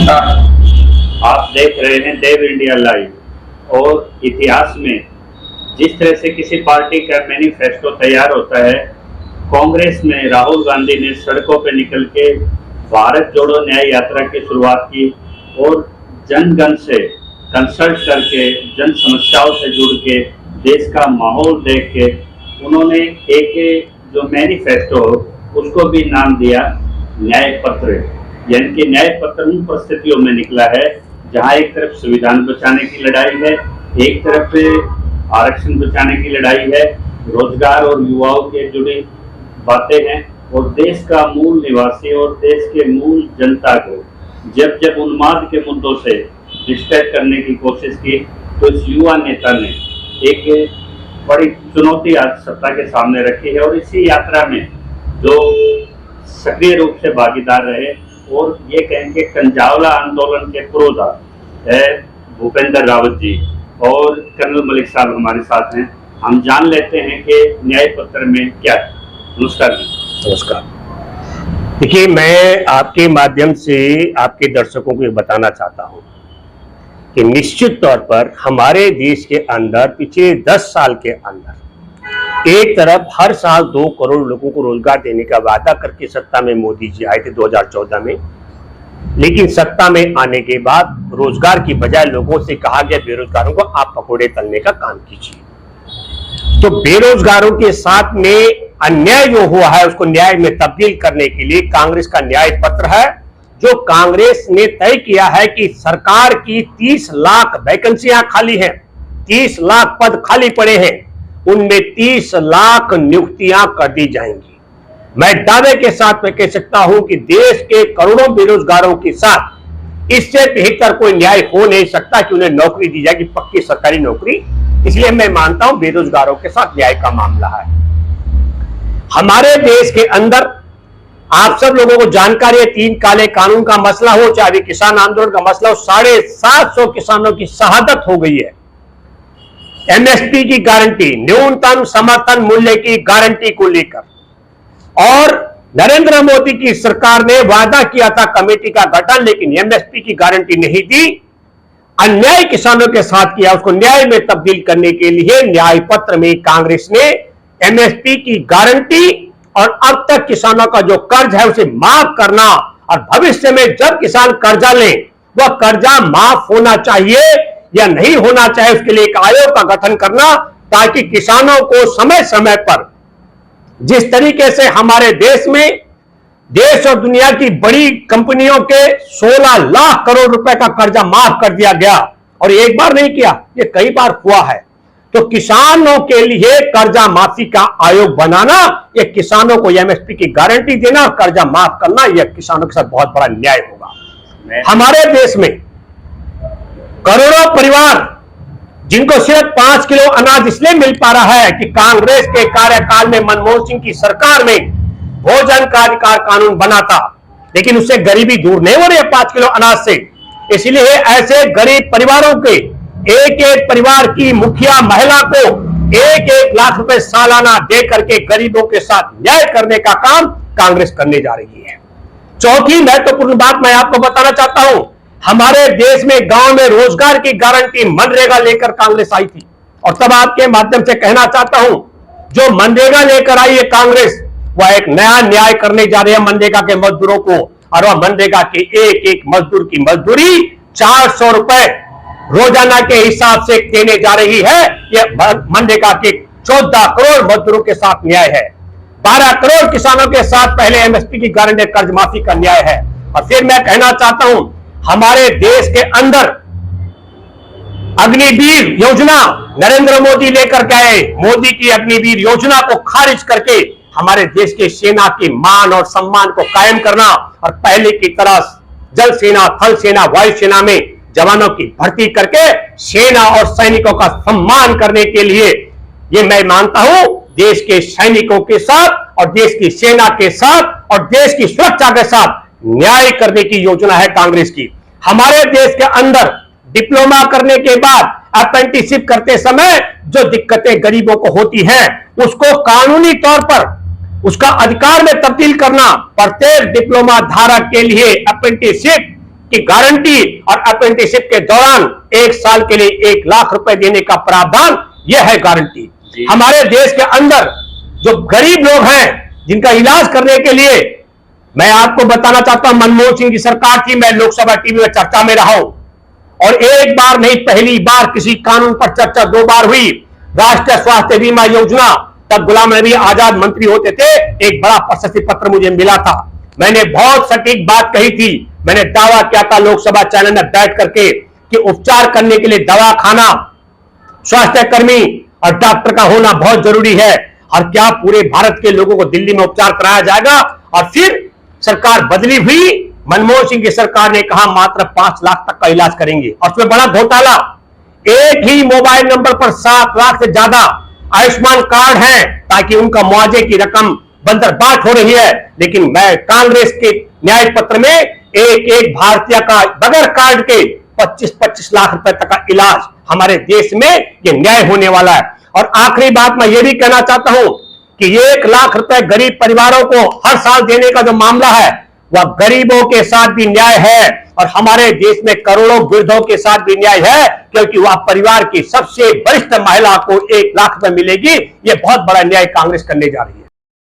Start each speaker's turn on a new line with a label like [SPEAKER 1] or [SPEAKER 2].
[SPEAKER 1] नमस्कार। आप देख रहे हैं देव इंडिया लाइव। और इतिहास में जिस तरह से किसी पार्टी का मैनिफेस्टो तैयार होता है, कांग्रेस में राहुल गांधी ने सड़कों पर निकल के भारत जोड़ो न्याय यात्रा की शुरुआत की और जनगण से कंसल्ट करके, जन समस्याओं से जुड़ के, देश का माहौल देख के उन्होंने एक जो मैनिफेस्टो उसको भी नाम दिया न्याय पत्र। यानी कि न्याय पत्र उन परिस्थितियों में निकला है जहां एक तरफ संविधान बचाने की लड़ाई है, एक तरफ आरक्षण बचाने की लड़ाई है, रोजगार और युवाओं के जुड़ी बातें हैं, और देश का मूल निवासी और देश के मूल जनता को जब जब उन्माद के मुद्दों से डिस्ट्रैक्ट करने की कोशिश की, तो इस युवा नेता ने एक बड़ी चुनौती आज सत्ता के सामने रखी है। और इसी यात्रा में जो सक्रिय रूप से भागीदार रहे और ये कहेंगे कंजावला आंदोलन के पुरोधा है भूपेंद्र रावत जी और कर्नल मलिक साहब हमारे साथ हैं। हम जान लेते हैं कि न्याय पत्र में क्या है। नमस्कार।
[SPEAKER 2] नमस्कार। देखिए, मैं आपके माध्यम से आपके दर्शकों को बताना चाहता हूं कि निश्चित तौर पर हमारे देश के अंदर पिछले 10 साल के अंदर एक तरफ हर साल 2 करोड़ लोगों को रोजगार देने का वादा करके सत्ता में मोदी जी आए थे 2014 में, लेकिन सत्ता में आने के बाद रोजगार की बजाय लोगों से कहा गया बेरोजगारों को आप पकौड़े तलने का काम कीजिए। तो बेरोजगारों के साथ में अन्याय जो हुआ है उसको न्याय में तब्दील करने के लिए कांग्रेस का न्याय पत्र है, जो कांग्रेस ने तय किया है कि सरकार की 30 लाख वैकेंसियां खाली हैं, 30 लाख पद खाली पड़े हैं, उनमें 30 लाख नियुक्तियां कर दी जाएंगी। मैं दावे के साथ में कह सकता हूं कि देश के करोड़ों बेरोजगारों के साथ इससे बेहतर कोई न्याय हो नहीं सकता कि उन्हें नौकरी दी जाएगी, पक्की सरकारी नौकरी। इसलिए मैं मानता हूं बेरोजगारों के साथ न्याय का मामला है। हमारे देश के अंदर आप सब लोगों को जानकारी है, 3 काले कानून का मसला हो, चाहे किसान आंदोलन का मसला हो, 750 किसानों की शहादत हो गई है। एमएसपी की गारंटी, न्यूनतम समर्थन मूल्य की गारंटी को लेकर, और नरेंद्र मोदी की सरकार ने वादा किया था कमेटी का गठन, लेकिन एमएसपी की गारंटी नहीं दी, अन्याय किसानों के साथ किया। उसको न्याय में तब्दील करने के लिए न्याय पत्र में कांग्रेस ने एमएसपी की गारंटी और अब तक किसानों का जो कर्ज है उसे माफ करना, और भविष्य में जब किसान कर्जा लें वह कर्जा माफ होना चाहिए या नहीं होना चाहिए, उसके लिए एक आयोग का गठन करना, ताकि किसानों को समय समय पर, जिस तरीके से हमारे देश में देश और दुनिया की बड़ी कंपनियों के 16 लाख करोड़ रुपए का कर्जा माफ कर दिया गया, और एक बार नहीं किया, ये कई बार हुआ है, तो किसानों के लिए कर्जा माफी का आयोग बनाना, यह किसानों को एमएसपी की गारंटी देना, कर्जा माफ करना, यह किसानों के साथ बहुत बड़ा न्याय होगा। हमारे देश में करोड़ों परिवार जिनको सिर्फ 5 किलो अनाज इसलिए मिल पा रहा है कि कांग्रेस के कार्यकाल में मनमोहन सिंह की सरकार में भोजन का अधिकार कानून बना था, लेकिन उससे गरीबी दूर नहीं हो रही है 5 किलो अनाज से। इसलिए ऐसे गरीब परिवारों के एक एक परिवार की मुखिया महिला को 1-1 लाख रुपए सालाना दे करके गरीबों के साथ न्याय करने का काम कांग्रेस करने जा रही है। चौथी महत्वपूर्ण बात मैं आपको बताना चाहता हूं, हमारे देश में गांव में रोजगार की गारंटी मनरेगा लेकर कांग्रेस आई थी, और तब आपके माध्यम से कहना चाहता हूं, जो मनरेगा लेकर आई है कांग्रेस, वह एक नया न्याय करने जा रही है मनरेगा के मजदूरों को, और वह मनरेगा के एक मजदूर की मजदूरी 400 रुपए रोजाना के हिसाब से देने जा रही है। यह मनरेगा के 14 करोड़ मजदूरों के साथ न्याय है, 12 करोड़ किसानों के साथ पहले एमएसपी की गारंटी कर्ज माफी का न्याय है। और फिर मैं कहना चाहता हूं, हमारे देश के अंदर अग्निवीर योजना नरेंद्र मोदी लेकर गए, मोदी की अग्निवीर योजना को खारिज करके हमारे देश के सेना के मान और सम्मान को कायम करना, और पहले की तरह जल सेना, थल सेना, वायु सेना में जवानों की भर्ती करके सेना और सैनिकों का सम्मान करने के लिए, ये मैं मानता हूं, देश के सैनिकों के साथ और देश की सेना के साथ और देश की सुरक्षा के साथ न्याय करने की योजना है कांग्रेस की। हमारे देश के अंदर डिप्लोमा करने के बाद अप्रेंटिसशिप करते समय जो दिक्कतें गरीबों को होती हैं, उसको कानूनी तौर पर उसका अधिकार में तब्दील करना, प्रत्येक डिप्लोमा धारक के लिए अप्रेंटिसशिप कि गारंटी और अप्रेंटिसशिप के दौरान 1 साल के लिए 1 लाख रुपए देने का प्रावधान, यह है गारंटी। हमारे देश के अंदर जो गरीब लोग हैं जिनका इलाज करने के लिए, मैं आपको बताना चाहता हूं, मनमोहन सिंह की सरकार थी, मैं लोकसभा टीवी में चर्चा में रहा हूं और एक बार नहीं पहली बार किसी कानून पर चर्चा 2 बार हुई। राष्ट्रीय स्वास्थ्य बीमा योजना, तब गुलाम नबी आजाद मंत्री होते थे, एक बड़ा प्रशस्ति पत्र मुझे मिला था। मैंने बहुत सटीक बात कही थी, मैंने दावा किया था लोकसभा चैनल में बैठ करके कि उपचार करने के लिए दवा खाना, स्वास्थ्य कर्मी और डॉक्टर का होना बहुत जरूरी है। और क्या पूरे भारत के लोगों को दिल्ली में उपचार कराया जाएगा? और फिर सरकार बदली हुई, मनमोहन सिंह की सरकार ने कहा मात्र 5 लाख तक का इलाज करेंगे। और उसमें बड़ा घोटाला, एक ही मोबाइल नंबर पर 7 लाख से ज्यादा आयुष्मान कार्ड हैं ताकि उनका मुआवजे की रकम बंदरबाट हो रही है। लेकिन मैं कांग्रेस के न्याय पत्र में एक एक भारतीय का बगैर कार्ड के 25-25 लाख रुपए तक का इलाज, हमारे देश में ये न्याय होने वाला है। और आखिरी बात मैं ये भी कहना चाहता हूं कि 1 लाख रुपए गरीब परिवारों को हर साल देने का जो मामला है, वह गरीबों के साथ भी न्याय है और हमारे देश में करोड़ों वृद्धों के साथ भी न्याय है, क्योंकि वह परिवार की सबसे वरिष्ठ महिला को 1 लाख रुपए मिलेगी। यह बहुत बड़ा न्याय कांग्रेस करने जा रही है।